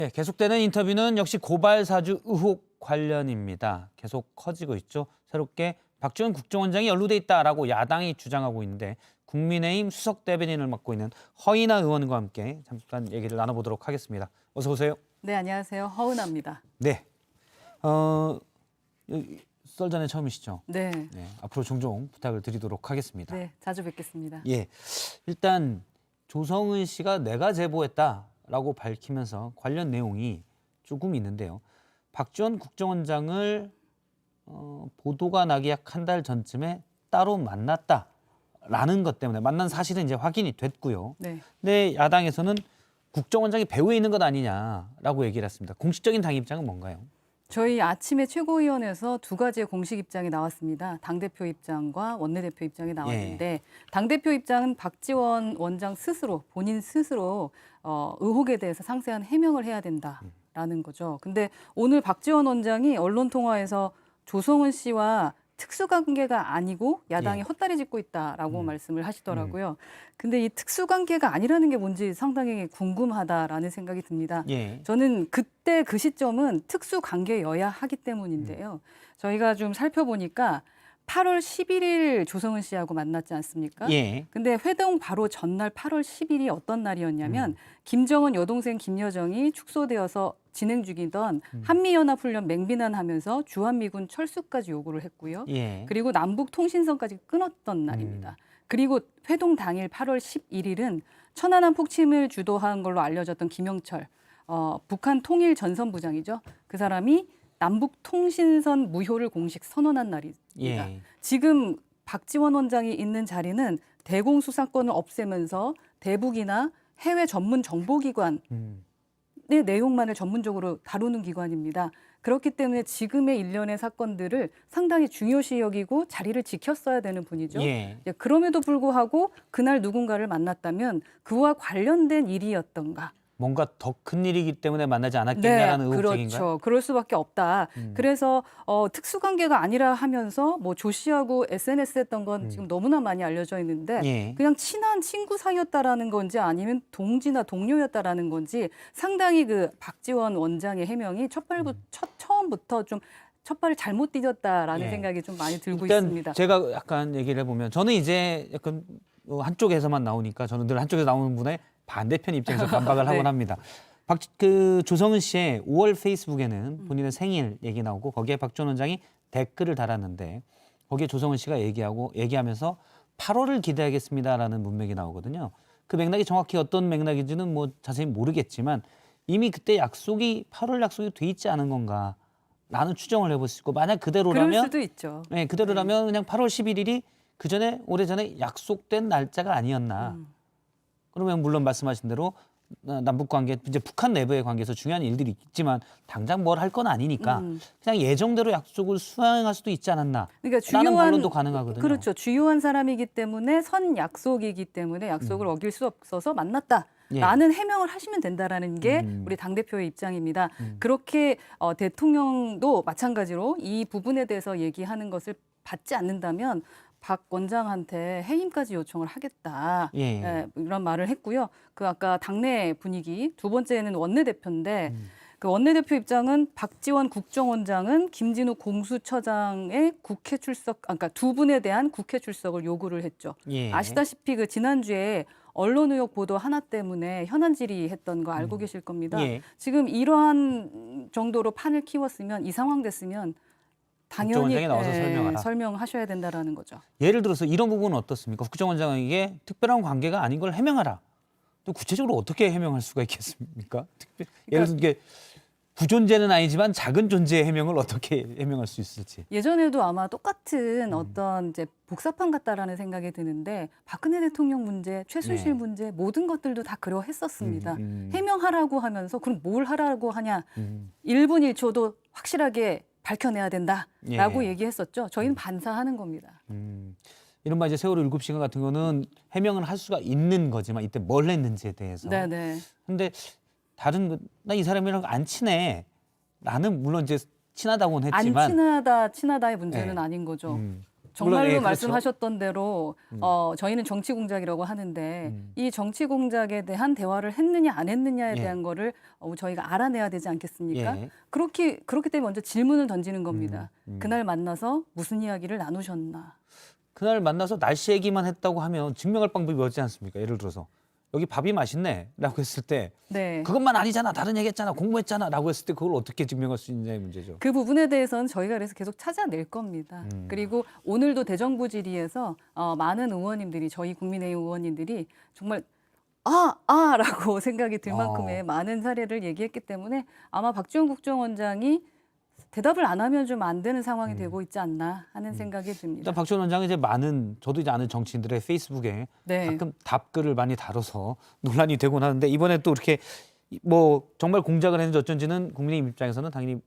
네, 계속되는 인터뷰는 역시 고발 사주 의혹 관련입니다. 계속 커지고 있죠. 새롭게 박지원 국정원장이 연루돼 있다라고 야당이 주장하고 있는데 국민의힘 수석 대변인을 맡고 있는 허인하 의원과 함께 잠깐 얘기를 나눠보도록 하겠습니다. 어서 오세요. 네, 안녕하세요. 허은하입니다. 네. 썰전에 처음이시죠? 네. 네. 앞으로 종종 부탁을 드리도록 하겠습니다. 네, 자주 뵙겠습니다. 예. 일단 조성은 씨가 내가 제보했다라고 밝히면서 관련 내용이 조금 있는데요. 박지원 국정원장을 보도가 나기 약 한 달 전쯤에 따로 만났다라는 것 때문에 만난 사실은 이제 확인이 됐고요. 네. 근데 야당에서는 국정원장이 배후에 있는 것 아니냐라고 얘기를 했습니다. 공식적인 당 입장은 뭔가요? 저희 아침에 최고위원회에서 두 가지의 공식 입장이 나왔습니다. 당대표 입장과 원내대표 입장이 나왔는데 당대표 입장은 박지원 원장 스스로 본인 스스로 의혹에 대해서 상세한 해명을 해야 된다라는 거죠. 근데 오늘 박지원 원장이 언론 통화에서 조성은 씨와 특수관계가 아니고 야당이 헛다리 짚고 있다라고 말씀을 하시더라고요. 근데 이 특수관계가 아니라는 게 뭔지 상당히 궁금하다라는 생각이 듭니다. 저는 그때 그 시점은 특수관계여야 하기 때문인데요. 저희가 좀 살펴보니까 8월 11일 조성은 씨하고 만났지 않습니까? 근데 회동 바로 전날 8월 10일이 어떤 날이었냐면 김정은 여동생 김여정이 축소되어서 진행 중이던 한미연합훈련 맹비난하면서 주한미군 철수까지 요구를 했고요. 그리고 남북 통신선까지 끊었던 날입니다. 그리고 회동 당일 8월 11일은 천안함 폭침을 주도한 걸로 알려졌던 김영철 북한 통일전선부장이죠. 그 사람이 남북 통신선 무효를 공식 선언한 날입니다. 지금 박지원 원장이 있는 자리는 대공수사권을 없애면서 대북이나 해외 전문 정보기관의 내용만을 전문적으로 다루는 기관입니다. 그렇기 때문에 지금의 일련의 사건들을 상당히 중요시 여기고 자리를 지켰어야 되는 분이죠. 그럼에도 불구하고 그날 누군가를 만났다면 그와 관련된 일이었던가. 뭔가 더 큰 일이기 때문에 만나지 않았겠냐라는 의혹적인가요? 그렇죠. 그럴 수밖에 없다. 그래서 특수관계가 아니라 하면서 뭐 조 씨하고 SNS 했던 건 지금 너무나 많이 알려져 있는데 그냥 친한 친구 사이였다라는 건지 아니면 동지나 동료였다라는 건지 상당히 그 박지원 원장의 해명이 처음부터 좀 첫발을 잘못 디뎠다라는 생각이 좀 많이 들고 일단 있습니다. 제가 약간 얘기를 해보면 저는 이제 약간 한쪽에서만 나오니까 저는 늘 한쪽에서 나오는 분의 반대편 입장에서 반박을 하곤 합니다. 조성은 씨의 5월 페이스북에는 본인의 생일 얘기 나오고 거기에 박지원 원장이 댓글을 달았는데 거기에 조성은 씨가 얘기하면서 8월을 기대하겠습니다라는 문맥이 나오거든요. 그 맥락이 정확히 어떤 맥락인지는 뭐 자세히 모르겠지만 이미 그때 8월 약속이 돼 있지 않은 건가라는 추정을 해볼 수 있고 만약 그대로라면 그럴 수도 있죠. 네, 그대로라면 그냥 8월 11일이 오래전에 약속된 날짜가 아니었나. 그러면 물론 말씀하신 대로 남북 관계, 이제 북한 내부의 관계에서 중요한 일들이 있지만 당장 뭘 할 건 아니니까 그냥 예정대로 약속을 수행할 수도 있지 않았나. 그러니까 라는 반론도 가능하거든요. 그렇죠. 주요한 사람이기 때문에 선 약속이기 때문에 약속을 어길 수 없어서 만났다라는 해명을 하시면 된다라는 게 우리 당대표의 입장입니다. 그렇게 대통령도 마찬가지로 이 부분에 대해서 얘기하는 것을 받지 않는다면 박 원장한테 해임까지 요청을 하겠다. 이런 말을 했고요. 그 아까 당내 분위기 두 번째는 원내대표인데 그 원내대표 입장은 박지원 국정원장은 김진우 공수처장의 국회 출석, 그러니까 두 분에 대한 국회 출석을 요구를 했죠. 아시다시피 그 지난주에 언론 의혹 보도 하나 때문에 현안 질의했던 거 알고 계실 겁니다. 지금 이러한 정도로 판을 키웠으면 이 상황 됐으면 당연히 나와서 설명하셔야 된다라는 거죠. 예를 들어서 이런 부분은 어떻습니까? 국정원장에게 특별한 관계가 아닌 걸 해명하라. 또 구체적으로 어떻게 해명할 수가 있겠습니까? 예를 들어 이게 부존재는 아니지만 작은 존재의 해명을 어떻게 해명할 수 있을지. 예전에도 아마 똑같은 어떤 이제 복사판 같다라는 생각이 드는데 박근혜 대통령 문제, 최순실 문제 모든 것들도 다 그러했었습니다. 해명하라고 하면서 그럼 뭘 하라고 하냐? 1분 1초도 확실하게 밝혀내야 된다라고 얘기했었죠. 저희는 반사하는 겁니다. 이른바 이제 세월호 7시간 같은 거는 해명을 할 수가 있는 거지만 이때 뭘 했는지에 대해서. 근데 나 이 사람이랑 안 친해. 나는 물론 이제 친하다고는 했지만 안 친하다의 문제는 아닌 거죠. 정말로 물론, 예, 말씀하셨던 대로 저희는 정치 공작이라고 하는데 이 정치 공작에 대한 대화를 했느냐 안 했느냐에 예. 대한 거를 저희가 알아내야 되지 않겠습니까? 예. 그렇기 때문에 먼저 질문을 던지는 겁니다. 음. 그날 만나서 무슨 이야기를 나누셨나? 그날 만나서 날씨 얘기만 했다고 하면 증명할 방법이 없지 않습니까? 예를 들어서 여기 밥이 맛있네라고 했을 때 네. 그것만 아니잖아, 다른 얘기했잖아, 공부했잖아라고 했을 때 그걸 어떻게 증명할 수 있느냐의 문제죠. 그 부분에 대해서는 저희가 그래서 계속 찾아낼 겁니다. 그리고 오늘도 대정부 질의에서 많은 의원님들이 저희 국민의힘 의원님들이 정말 라고 생각이 들 만큼의 많은 사례를 얘기했기 때문에 아마 박지원 국정원장이 대답을 안 하면 좀 안 되는 상황이 되고 있지 않나 하는 생각이 듭니다. 일단 박지원 원장이 이제 저도 이제 아는 정치인들의 페이스북에 네. 가끔 답글을 많이 다뤄서 논란이 되곤 하는데 이번에 또 이렇게 뭐 정말 공작을 했는지 어쩐지는 국민의힘 입장에서는 당연히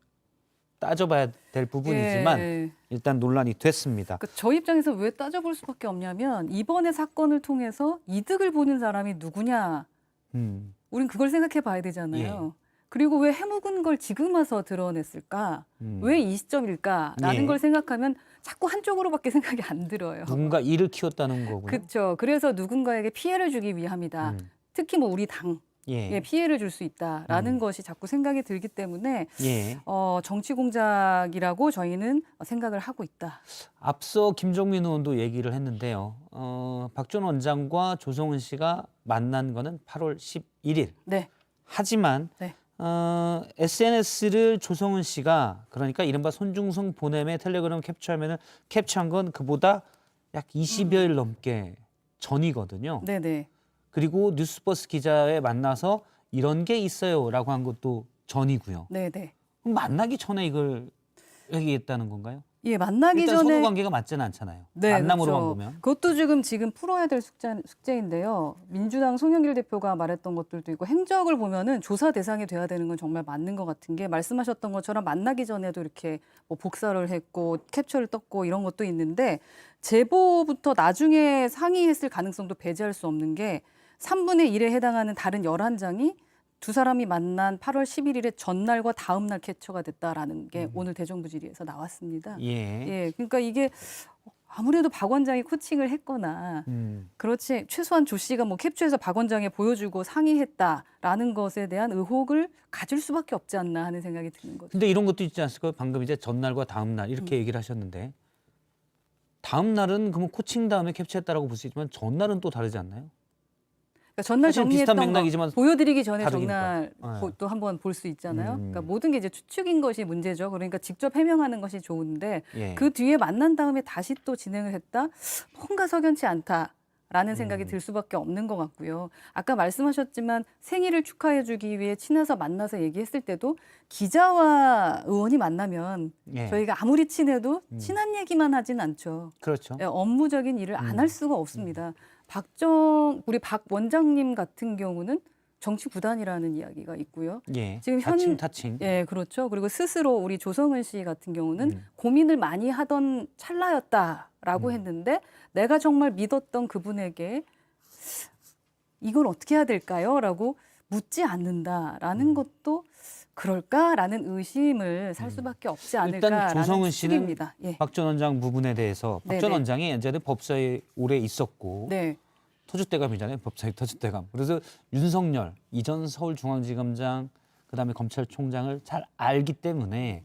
따져봐야 될 부분이지만 예. 일단 논란이 됐습니다. 그러니까 저희 입장에서 왜 따져볼 수밖에 없냐면 이번의 사건을 통해서 이득을 보는 사람이 누구냐. 음, 우린 그걸 생각해 봐야 되잖아요. 그리고 왜 해묵은 걸 지금 와서 드러냈을까? 왜 이 시점일까라는 예. 걸 생각하면 자꾸 한쪽으로밖에 생각이 안 들어요. 누군가 일을 키웠다는 거고요. 그렇죠. 그래서 누군가에게 피해를 주기 위함이다. 특히 뭐 우리 당에 예. 피해를 줄 수 있다라는 것이 자꾸 생각이 들기 때문에 예. 정치 공작이라고 저희는 생각을 하고 있다. 앞서 김종민 의원도 얘기를 했는데요. 박지원 원장과 조성은 씨가 만난 거는 8월 11일. 네. 하지만 네. SNS를 조성은 씨가 그러니까 이른바 손중성 보냄의 텔레그램 캡처하면은 캡처한 건 그보다 약 20여일 넘게 전이거든요. 네네. 그리고 뉴스버스 기자에 만나서 이런 게 있어요라고 한 것도 전이고요. 네네. 그럼 만나기 전에 이걸 얘기했다는 건가요? 예, 만나기 일단 전에 선후 관계가 맞지는 않잖아요. 네, 만남으로만 그렇죠. 보면. 그것도 지금 풀어야 될 숙제인데요. 민주당 송영길 대표가 말했던 것들도 있고 행적을 보면은 조사 대상이 돼야 되는 건 정말 맞는 것 같은 게 말씀하셨던 것처럼 만나기 전에도 이렇게 뭐 복사를 했고 캡처를 떴고 이런 것도 있는데 제보부터 나중에 상의했을 가능성도 배제할 수 없는 게 3분의 1에 해당하는 다른 11장이 두 사람이 만난 8월 11일의 전날과 다음 날 캡처가 됐다라는 게 오늘 대정부 질의에서 나왔습니다. 예. 예, 그러니까 이게 아무래도 박 원장이 코칭을 했거나 그렇지 최소한 조 씨가 뭐 캡처해서 박 원장에 보여주고 상의했다라는 것에 대한 의혹을 가질 수밖에 없지 않나 하는 생각이 드는 거죠. 근데 이런 것도 있지 않습니까? 방금 이제 전날과 다음 날 이렇게 얘기를 하셨는데 다음 날은 그러면 코칭 다음에 캡처했다라고 볼 수 있지만 전날은 또 다르지 않나요? 그러니까 전날 사실 비슷한 정리했던 맥락이지만 거 보여드리기 전에 다르니까. 전날 또 한번 볼 수 있잖아요. 음. 그러니까 모든 게 이제 추측인 것이 문제죠. 그러니까 직접 해명하는 것이 좋은데 예. 그 뒤에 만난 다음에 다시 또 진행을 했다. 뭔가 석연치 않다라는 생각이 들 수밖에 없는 것 같고요. 아까 말씀하셨지만 생일을 축하해주기 위해 친해서 만나서 얘기했을 때도 기자와 의원이 만나면 예. 저희가 아무리 친해도 친한 얘기만 하진 않죠. 그렇죠. 예, 업무적인 일을 안 할 수가 없습니다. 우리 박 원장님 같은 경우는 정치 구단이라는 이야기가 있고요. 예. 지금 타칭. 예, 그렇죠. 그리고 스스로 우리 조성은 씨 같은 경우는 고민을 많이 하던 찰나였다라고 했는데 내가 정말 믿었던 그분에게 이걸 어떻게 해야 될까요? 라고 묻지 않는다라는 것도 그럴까라는 의심을 살 수밖에 없지 일단 않을까라는 조성은 씨는 추측입니다. 예. 박지원 원장 부분에 대해서 박지원 네네. 원장이 이제는 법사에 오래 있었고 네. 터줏대감이잖아요. 법사위 터줏대감. 그래서 윤석열 이전 서울중앙지검장 그다음에 검찰총장을 잘 알기 때문에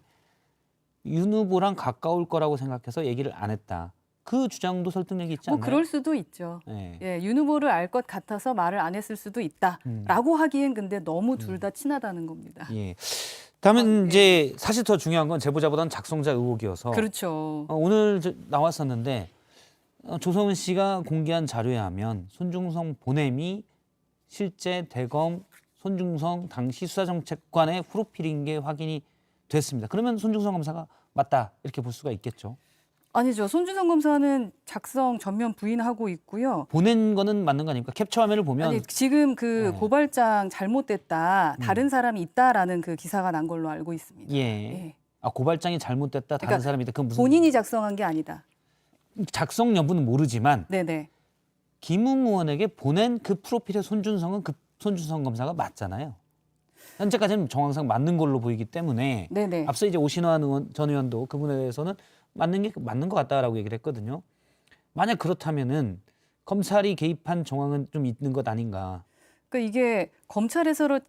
윤 후보랑 가까울 거라고 생각해서 얘기를 안 했다. 그 주장도 설득력이 있지 뭐 않나요? 그럴 수도 있죠. 예. 예, 윤 후보를 알 것 같아서 말을 안 했을 수도 있다라고 하기엔 근데 너무 둘 다 친하다는 겁니다. 예. 다음은 이제 사실 더 중요한 건 제보자보다는 작성자 의혹이어서 그렇죠. 오늘 나왔었는데 조성은 씨가 공개한 자료에 하면 손중성 보냄이 실제 대검 손중성 당시 수사정책관의 프로필인 게 확인이 됐습니다. 그러면 손중성 검사가 맞다 이렇게 볼 수가 있겠죠. 아니죠. 손준성 검사는 작성 전면 부인하고 있고요. 보낸 거는 맞는 거 아닙니까? 캡처 화면을 보면 아니 지금 그 네. 고발장 잘못됐다. 다른 사람이 있다라는 그 기사가 난 걸로 알고 있습니다. 예. 예. 아, 고발장이 잘못됐다. 다른 그러니까 사람이 있다. 그건 무슨 본인이 작성한 게 아니다. 작성 여부는 모르지만 네네. 김웅 의원에게 보낸 그 프로필의 손준성은 그 손준성 검사가 맞잖아요. 현재까지는 정황상 맞는 걸로 보이기 때문에 네네. 앞서 이제 오신환 의원 전 의원도 그분에 대해서는 맞는 것 같다라고 얘기를 했거든요. 만약 그렇다면은 검찰이 개입한 정황은 좀 있는 것 아닌가. 그러니까 이게 검찰에서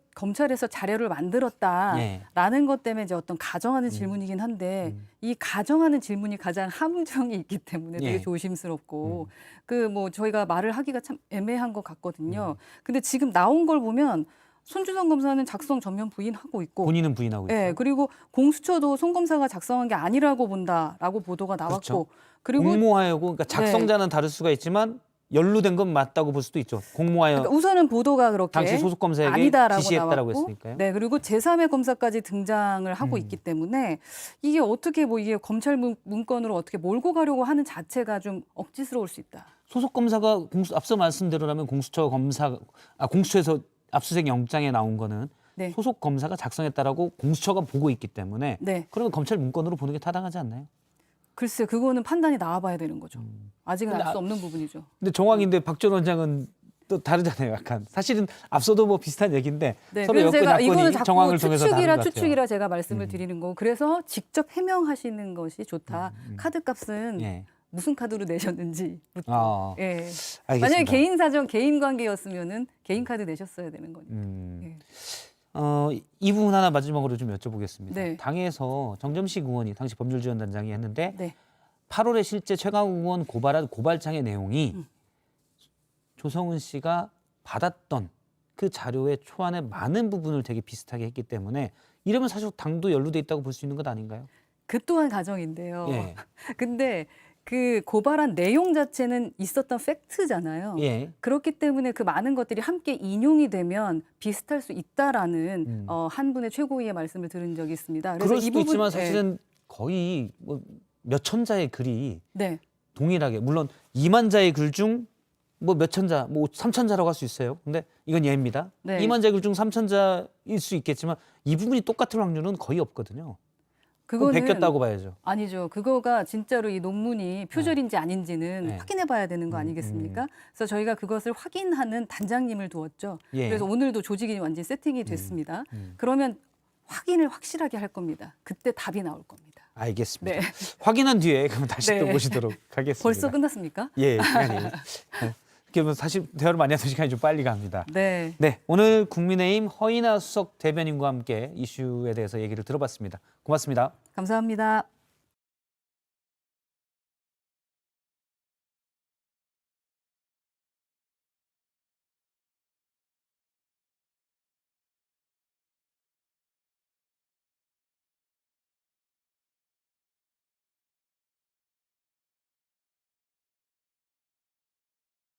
자료를 만들었다라는 것 때문에 이제 어떤 가정하는 질문이긴 한데 이 가정하는 질문이 가장 함정이 있기 때문에 되게 예. 조심스럽고 그 뭐 저희가 말을 하기가 참 애매한 것 같거든요. 근데 지금 나온 걸 보면 손준성 검사는 작성 전면 부인하고 있고 본인은 부인하고 있고. 예, 그리고 공수처도 손 검사가 작성한 게 아니라고 본다라고 보도가 나왔고 그렇죠. 그리고 공모하여고 그러니까 작성자는 다를 수가 있지만 연루된 건 맞다고 볼 수도 있죠. 공모하여 그러니까 우선은 보도가 그렇게 당시 소속 검사에게 아니다라고 지시했다라고 나왔고, 했으니까요. 네, 그리고 제3의 검사까지 등장을 하고 있기 때문에 이게 어떻게 뭐 이게 검찰 문건으로 어떻게 몰고 가려고 하는 자체가 좀 억지스러울 수 있다. 소속 검사가 앞서 말씀대로라면 공수처에서 압수수색 영장에 나온 거는 네. 소속 검사가 작성했다라고 공수처가 보고 있기 때문에 네. 그러면 검찰 문건으로 보는 게 타당하지 않나요? 글쎄, 그거는 판단이 나와봐야 되는 거죠. 아직은 근데 알 수 없는 부분이죠. 근데 정황인데 박 전 원장은 또 다르잖아요. 약간 사실은 앞서도 뭐 비슷한 얘기인데 네, 서로 그래서 제가 이거는 여건야건이 자꾸 정황을 통해서 다른 것 같아요. 추측이라 제가 말씀을 드리는 거고 그래서 직접 해명하시는 것이 좋다. 카드값은 예. 무슨 카드로 내셨는지부터. 아, 예. 알겠습니다. 만약에 개인 사정, 개인 관계였으면은 개인 카드 내셨어야 되는 거니까. 예. 이 부분 하나 마지막으로 좀 여쭤보겠습니다. 네. 당에서 정점식 의원이 당시 법률지원단장이 했는데 네. 8월에 실제 최강욱 의원 고발한 고발장의 내용이 조성은 씨가 받았던 그 자료의 초안의 많은 부분을 되게 비슷하게 했기 때문에 이러면 사실 당도 연루돼 있다고 볼 수 있는 것 아닌가요? 그 또한 가정인데요. 예. 근데 그 고발한 내용 자체는 있었던 팩트잖아요. 예. 그렇기 때문에 그 많은 것들이 함께 인용이 되면 비슷할 수 있다라는 한 분의 최고위의 말씀을 들은 적이 있습니다. 그래서 그럴 이 수도 부분, 있지만 사실은 거의 뭐 몇 천 자의 글이 네. 동일하게 물론 2만 자의 글 중 뭐 몇 천 자, 뭐 3천 자라고 할 수 있어요. 근데 이건 예입니다. 네. 2만 자의 글 중 3천 자일 수 있겠지만 이 부분이 똑같을 확률은 거의 없거든요. 그건 그거는 베꼈다고 봐야죠. 아니죠. 그거가 진짜로 이 논문이 표절인지 아닌지는 네. 확인해 봐야 되는 거 아니겠습니까? 그래서 저희가 그것을 확인하는 단장님을 두었죠. 예. 그래서 오늘도 조직이 완전히 세팅이 됐습니다. 그러면 확인을 확실하게 할 겁니다. 그때 답이 나올 겁니다. 알겠습니다. 네. 확인한 뒤에 그럼 다시 또 네. 모시도록 하겠습니다. 벌써 끝났습니까? 예, 시간이. 이렇게 뭐 사실 대화를 많이 해서 시간이 좀 빨리 갑니다. 네. 네, 오늘 국민의힘 허인하 수석 대변인과 함께 이슈에 대해서 얘기를 들어봤습니다. 고맙습니다. 감사합니다.